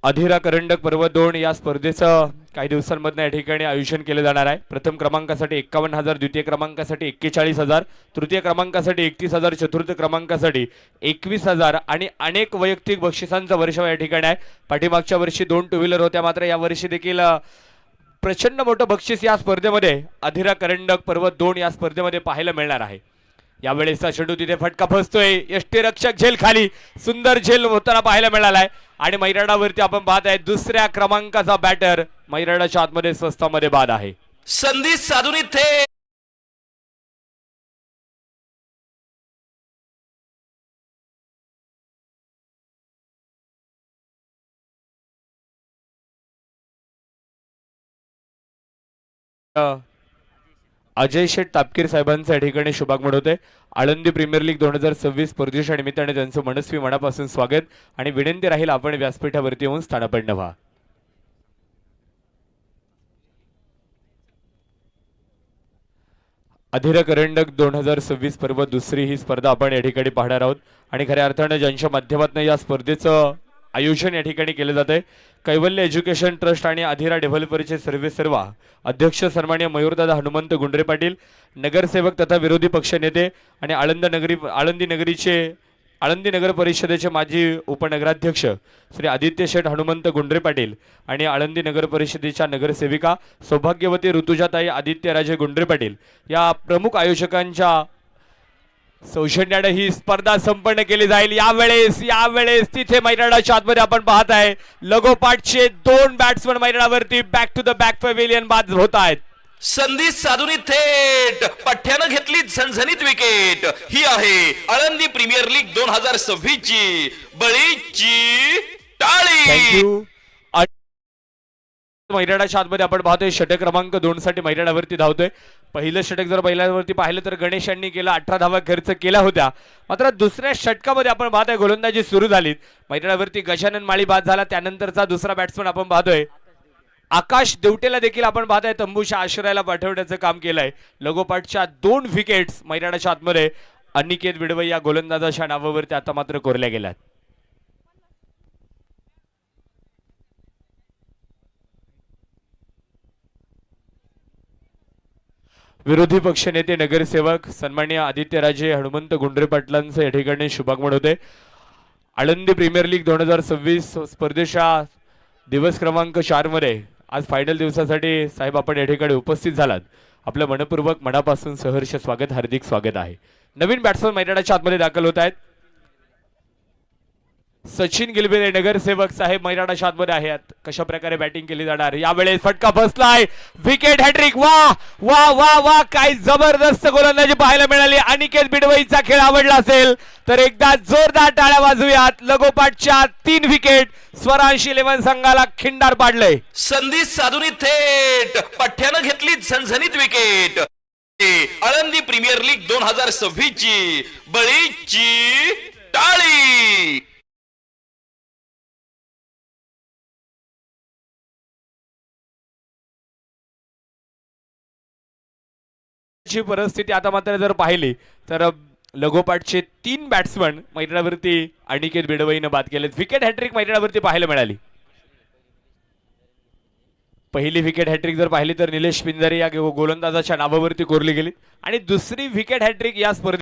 अधिरा करंडक पर्व 2 या स्पर्धेचं काही दिवसांमध्ये या ठिकाणी आयोजन केले जाणार आहे। प्रथम क्रमांकासाठी 51,000, द्वितीय क्रमांकासाठी 41,000, तृतीय क्रमांकासाठी 31,000, चतुर्थ क्रमांकासाठी 21,000 आणि अनेक वैयक्तिक बक्षिसांचा वर्षाव या ठिकाणी आहे। पाठीमागच्या वर्षी 2 टू व्हीलर होत्या, मात्र या वर्षी देखील प्रचंड मोठं बक्षीस या स्पर्धेमध्ये अधिरा करंडक पर्व 2 या स्पर्धेमध्ये पाहायला मिळणार आहे। यावेळेचा चेंडू तिथे फटका फसतोय, यष्टीरक्षक झेल खाली, सुंदर झेल होताना पाहायला मिळालाय आणि मैदानावरती आपण पाहत आहे दुसऱ्या क्रमांकाचा बॅटर मैदानाच्या आतमध्ये स्वस्तामध्ये बाद आहे। संधी साधून इथे अजय शेठ तापकीर साहेबांच्या ठिकाणी शुभागमन होते। आळंदी प्रीमियर लीग 2026 स्पर्धेच्या निमित्ताने त्यांचं मनस्वी मनापासून स्वागत आणि विनंती राहील आपण व्यासपीठावरती येऊन स्थानापन्न व्हा। अधिरा करंडक 2026 पर्व दुसरी ही स्पर्धा आपण या ठिकाणी पाहणार आहोत आणि खऱ्या अर्थाने ज्यांच्या माध्यमातून या स्पर्धेचं आयोजन या ठिकाणी केले जाते कैवल्य एज्युकेशन ट्रस्ट आणि अधिरा डेव्हलपरचे सर्वेसर्वा अध्यक्ष सन्माननीय मयूरदादा हनुमंत गुंडरे पाटील, नगरसेवक तथा विरोधी पक्षनेते आणि आळंदी नगर परिषदेचे माजी उपनगराध्यक्ष श्री आदित्य शेठ हनुमंत गुंडरे पाटील आणि आळंदी नगर परिषदेच्या नगरसेविका सौभाग्यवती ऋतुजाताई आदित्यराजे गुंडरे पाटील या प्रमुख आयोजकांच्या सौजन्याने ही स्पर्धा संपन्न केली जाईल। यावेळेस तिथे मैदानाच्या आतमध्ये आपण पाहत आहे लगोपाठचे 2 बॅट्समन मैदानावरती back to the back pavilion बाद होत आहेत। संधी साधून थेट पठ्यानं घेतली झणझणीत विकेट। ही आहे आळंदी प्रीमियर लीग 2026 ची बळीची टाळी। थँक्यू। मैदानाच्या आतमध्ये आपण पाहतोय षटक क्रमांक 2 साठी मैदानावरती धावतोय। पहिलं षटक जर पहिल्यावरती पाहिलं तर गणेश यांनी केला 18 धावा खर्च केल्या होत्या, मात्र दुसऱ्या षटकामध्ये आपण पाहतोय गोलंदाजी सुरू झाली। मैदानावरती गजानन माळी बाद झाला, त्यानंतरचा दुसरा बॅट्समन आपण पाहतोय आकाश देवटेला देखील आपण पाहतोय तंबूच्या आश्रयाला पाठवण्याचं काम केलंय। लगोपाठच्या 2 विकेट्स मैदानाच्या आतमध्ये अनिकेत बिडवई या गोलंदाजाच्या नावावरती आता मात्र कोरल्या गेल्यात। विरोधी पक्षनेते नगरसेवक सन्माननीय आदित्यराजे हनुमंत गुंडरे पाटलांचं या ठिकाणी शुभागमन होते। आळंदी प्रीमियर लीग 2026 स्पर्धेच्या दिवस क्रमांक 4 मध्ये आज फायनल दिवसासाठी साहेब आपण या ठिकाणी उपस्थित झालात। आपलं मनपूर्वक मनापासून सहर्ष स्वागत, हार्दिक स्वागत आहे। नवीन बॅट्समन मैदानाच्या आतमध्ये दाखल होत आहेत। सचिन गिलबेले नगरसेवक साहेब मैदानाच्या आतमध्ये आहेत। कशा प्रकारे बॅटिंग केली जाणार, यावेळेस फटका बसलाय, विकेट हॅट्रिक। वा वा वा वा, काय जबरदस्त गोलंदाजी पाहायला मिळाली। अनिकेत बिडवईचा खेळ आवडला असेल तर एकदा जोरदार टाळ्या वाजवूयात। लगोपाठच्या 3 विकेट स्वरांश 11 संघाला खिंडार पाडलंय। संधी साधून थेट पठ्यानं घेतली झणझणीत विकेट। आळंदी प्रीमियर लीग 2026 ची बळीची टाळी। परिस्थिती आता मात्र जर पाहिली तर लगोपाठचे 3 बॅट्समन मैदानावरती अनिकेत बिडवईने बाद केले। विकेट हॅट्रिक मैदानावरती पाहायला मिळाली। पहिली विकेट हॅट्रिक जर पाहिली तर निलेश पिंजारे या गोलंदाजाच्या नावावरती कोरली गेली आणि दुसरी विकेट हॅट्रिक या स्पर्धेत